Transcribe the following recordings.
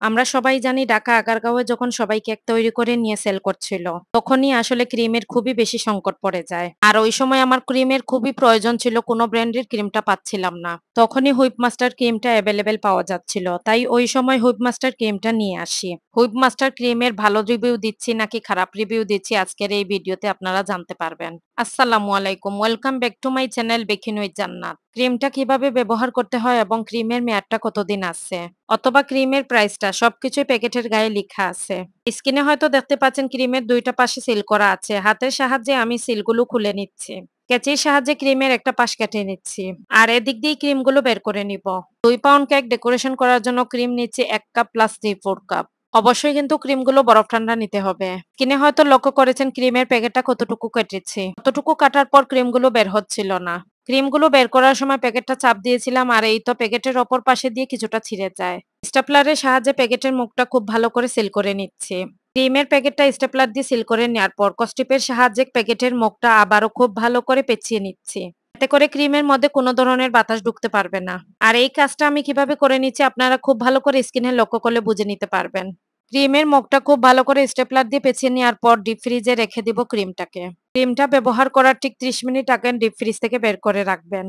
আমরা সবাই জানি ঢাকা আগারগাঁওয়ে যখন সবাই কেক তৈরি করে নিয়ে সেল করছিল, তখনই আসলে ক্রিমের খুবই বেশি সংকট পড়ে যায়। আর ওই সময় আমার ক্রিমের খুবই প্রয়োজন ছিল, কোনো ব্র্যান্ডের ক্রিমটা পাচ্ছিলাম না। তখনই হুইপ মাস্টার ক্রিমটা অ্যাভেলেবেল পাওয়া যাচ্ছিল, তাই ওই সময় হুইপ মাস্টার ক্রিমটা নিয়ে আসি। হুইপ মাস্টার ক্রিমের ভালো রিভিউ দিচ্ছি নাকি খারাপ রিভিউ দিচ্ছি আজকের এই ভিডিওতে আপনারা জানতে পারবেন। আসসালামু আলাইকুম, welcome back to my channel baking with জান্নাত। ক্রিমটা কিভাবে ব্যবহার করতে হয় এবং ক্রিমের মেয়াদটা কতদিন আছে, অথবা ক্রিমের প্রাইসটা সবকিছুই প্যাকেটের গায়ে লেখা আছে। স্ক্রিনে হয়তো দেখতে পাচ্ছেন ক্রিমের দুইটা পাশে সিল করা আছে। হাতের সাহায্যে আমি সিলগুলো খুলে নিচ্ছি। কেচির সাহায্যে ক্রিমের একটা পাশ কেটে নিচ্ছি। আর এদিক দিয়ে ক্রিমগুলো বের করে নিব। 2 পাউন্ড কেক ডেকোরেশন করার জন্য ক্রিম নিচ্ছি 1 কাপ প্লাস 3/4 কাপ। অবশ্যই কিন্তু ক্রিমগুলো বরফ ঠান্ডা নিতে হবে। কিনে হয়তো লক্ষ্য করেছেন ক্রিমের প্যাকেটটা কতটুকু কেটেছি। কতটুকু কাটার পর ক্রিমগুলো বের হচ্ছিল না। ক্রিমগুলো বের করার সময় প্যাকেটটা চাপ দিয়েছিলাম, আর এই তো প্যাকেটের অপর পাশে দিয়ে কিছুটা ছিঁড়ে যায়। স্টেপলারের সাহায্যে প্যাকেটের মুখটা খুব ভালো করে সিল করে নিচ্ছি। ক্রিমের প্যাকেটটা স্টেপলার দিয়ে সিল করে নেওয়ার পর কস্টিপের সাহায্যে প্যাকেটের মুখটা আবারও খুব ভালো করে পেঁচিয়ে নিচ্ছি। এতে করে ক্রিমের মধ্যে কোনো ধরনের বাতাস ঢুকতে পারবে না। আর এই কাজটা আমি কিভাবে করে নিচ্ছি আপনারা খুব ভালো করে স্ক্রিনে লক্ষ্য করলে বুঝে নিতে পারবেন। ক্রিমের মুখটা খুব ভালো করে স্টেপলার দিয়ে পেঁচিয়ে নেওয়ার পর ডিপ ফ্রিজে রেখে দিব ক্রিমটাকে। ক্রিমটা ব্যবহার করার ঠিক 30 মিনিট আগে ডিপ ফ্রিজ থেকে বের করে রাখবেন।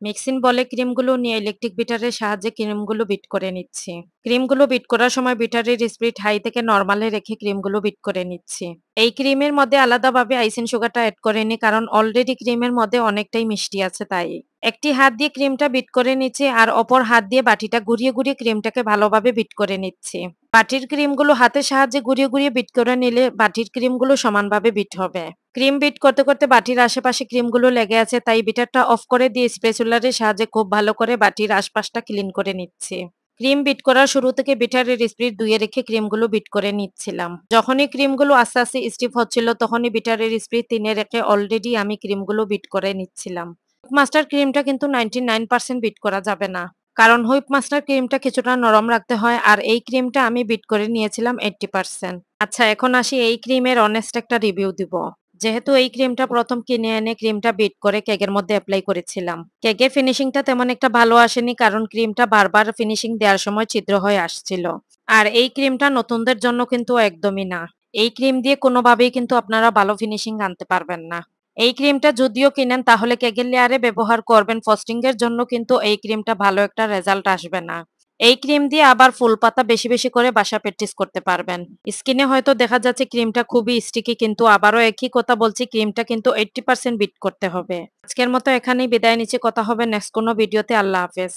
মিক্সিং বলে ক্রিমগুলো নিয়ে ইলেকট্রিক বিটারের সাহায্যে ক্রিমগুলো বিট করে নিচ্ছি। ক্রিমগুলো বিট করার সময় বিটারের স্পিড হাই থেকে নরমালে রেখে ক্রিমগুলো বিট করে নিচ্ছি। এই ক্রিমের মধ্যে আলাদাভাবে আইসিং সুগারটা এড করিনি, কারণ অলরেডি ক্রিমের মধ্যে অনেকটাই মিষ্টি আছে তাই। একটি হাত দিয়ে ক্রিমটা বিট করে নিচ্ছি, আর অপর হাত দিয়ে বাটিটা ঘুরিয়ে ঘুরিয়ে ক্রিমটাকে ভালোভাবে বিট করে নিচ্ছি। বাটির ক্রিমগুলো হাতের সাহায্যে ঘুরিয়ে ঘুরিয়ে বিট করে নিলে বাটির ক্রিমগুলো সমানভাবে বিট হবে। ক্রিম বিট করতে করতে বাটির আশেপাশে ক্রিমগুলো লেগে আছে, তাই বিটারটা অফ করে দিয়ে স্প্যাচুলারের সাহায্যে খুব ভালো করে বাটির আশপাশটা ক্লিন করে নিচ্ছি। ক্রিম বিট করার শুরু থেকে বিটারের স্পিড 2 এ রেখে ক্রিমগুলো বিট করে নিচ্ছিলাম। যখনই ক্রিমগুলো আস্তে আস্তে স্টিফ হচ্ছিল তখনই বিটারের স্পিড 3 এ রেখে অলরেডি আমি ক্রিমগুলো বিট করে নিচ্ছিলাম। হুইপ মাস্টার ক্রিমটা কিন্তু 99% বিট করা যাবে না, কারণ হুইপ মাস্টার ক্রিমটা কিছুটা নরম রাখতে হয়, আর এই ক্রিমটা আমি বিট করে নিয়েছিলাম 80%। আচ্ছা, এখন আসি এই ক্রিমের অনেস্ট একটা রিভিউ দিব। যেহেতু এই ক্রিমটা প্রথম কিনে এনে ক্রিমটা বিট করে কেকের মধ্যে এপ্লাই করেছিলাম। কেকের ফিনিশিংটা তেমন একটা ভালো আসেনি, কারণ ক্রিমটা বারবার ফিনিশিং দেওয়ার সময় ছিদ্র হয়ে আসছিল। আর এই ক্রিমটা নতুনদের জন্য কিন্তু একদমই না। এই ক্রিম দিয়ে কোনোভাবেই কিন্তু আপনারা ভালো ফিনিশিং আনতে পারবেন না। এই ক্রিমটা যদিও কিনেন তাহলে কেকের লেয়ারে ব্যবহার করবেন, ফ্রস্টিং এর জন্য কিন্তু এই ক্রিমটা ভালো একটা রেজাল্ট আসবে না। এই ক্রিম দিয়ে আবার ফুল পাতা বেশি বেশি করে বাসা প্র্যাকটিস করতে পারবেন। স্কিনে হয়তো দেখা যাচ্ছে ক্রিমটা খুবই স্টিকি, কিন্তু আবারও একই কথা বলছি, ক্রিমটা কিন্তু 80% বিট করতে হবে। আজকের মতো এখানেই বিদায় নিচ্ছি, কথা হবে নেক্সট কোনো ভিডিওতে। আল্লাহ হাফেজ।